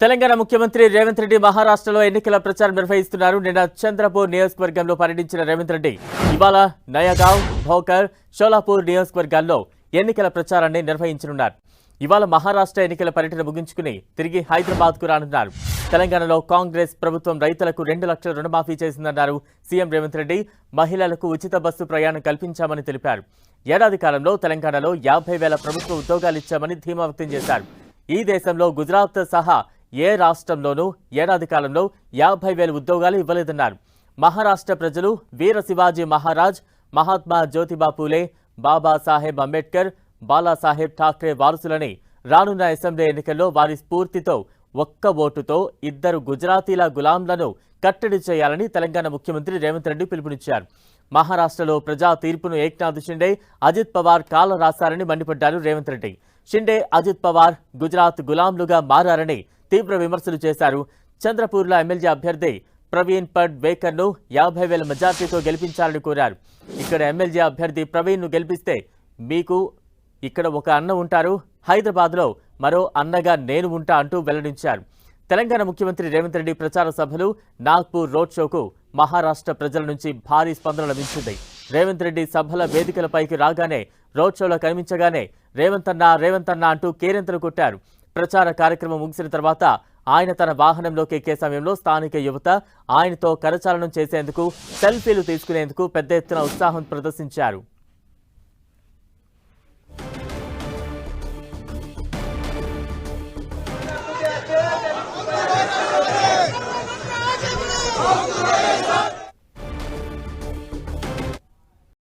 తెలంగాణ ముఖ్యమంత్రి రేవంత్ రెడ్డి మహారాష్ట్రలో ఎన్నికల ప్రచారం నిర్వహిస్తున్నారు. నిన్న చంద్రపూర్ నియోజకవర్గంలో పర్యటించిన రేవంత్ రెడ్డి ఇవాళ నయగావ్, భోకర్, షోలాపూర్ నియోజకవర్గాల్లో ఎన్నికల ప్రచారాన్ని నిర్వహించనున్నారు. ఇవాళ మహారాష్ట్ర ఎన్నికల పర్యటన ముగించుకుని తిరిగి హైదరాబాద్కు రానున్నారు. తెలంగాణలో కాంగ్రెస్ ప్రభుత్వం రైతులకు 2 లక్షల రుణమాఫీ చేసిందన్నారు సీఎం రేవంత్ రెడ్డి. మహిళలకు ఉచిత బస్సు ప్రయాణం కల్పించామని తెలిపారు. ఏడాది కాలంలో తెలంగాణలో 50,000 ప్రభుత్వ ఉద్యోగాలిచ్చామని ధీమా వ్యక్తం చేశారు. ఈ దేశంలో గుజరాత్ సహా ఏ రాష్ట్రంలోనూ ఏడాది కాలంలో 50,000 ఉద్యోగాలు ఇవ్వలేదన్నారు. మహారాష్ట్ర ప్రజలు వీర శివాజీ మహారాజ్, మహాత్మా జ్యోతిబా పూలే, బాబాసాహెబ్ అంబేద్కర్, బాలాసాహెబ్ ఠాక్రే వారసులని రానున్న అసెంబ్లీ ఎన్నికల్లో వారి స్ఫూర్తితో ఒక్క ఓటుతో 2 గుజరాతీల గులాంలను కట్టడి చేయాలని తెలంగాణ ముఖ్యమంత్రి రేవంత్ రెడ్డి పిలుపునిచ్చారు. మహారాష్ట్రలో ప్రజా తీర్పును ఏక్నాథ్ షిండే, అజిత్ పవార్ కాల రాశారని మండిపడ్డారు రేవంత్ రెడ్డి. షిండే, అజిత్ పవార్ గుజరాత్ గులాంలుగా మారారని తీవ్ర విమర్శలు చేశారు. చంద్రపూర్లో ఎమ్మెల్యే అభ్యర్థి ప్రవీణ్ పడ్ వేకర్ను 50,000 మెజార్టీతో గెలిపించాలని కోరారు. ఇక్కడ ఎమ్మెల్యే అభ్యర్థి ప్రవీణ్ను గెలిపిస్తే మీకు ఇక్కడ ఒక అన్న ఉంటారు, హైదరాబాద్లో మరో అన్నగా నేను ఉంటా అంటూ వెల్లడించారు. తెలంగాణ ముఖ్యమంత్రి రేవంత్ రెడ్డి ప్రచార సభలు, నాగ్పూర్ రోడ్ షోకు మహారాష్ట్ర ప్రజల నుంచి భారీ స్పందన లభించింది. రేవంత్ రెడ్డి సభల వేదికలపైకి రాగానే, రోడ్ షోలో కనిపించగానే రేవంత్ అన్న అంటూ కేరింతలు కొట్టారు. ప్రచార కార్యక్రమం ముగిసిన తర్వాత ఆయన తన వాహనంలోకి ఎక్కే సమయంలో స్థానిక యువత ఆయనతో కరచాలనం చేసేందుకు, సెల్ఫీలు తీసుకునేందుకు పెద్ద ఎత్తున ఉత్సాహం ప్రదర్శించారు.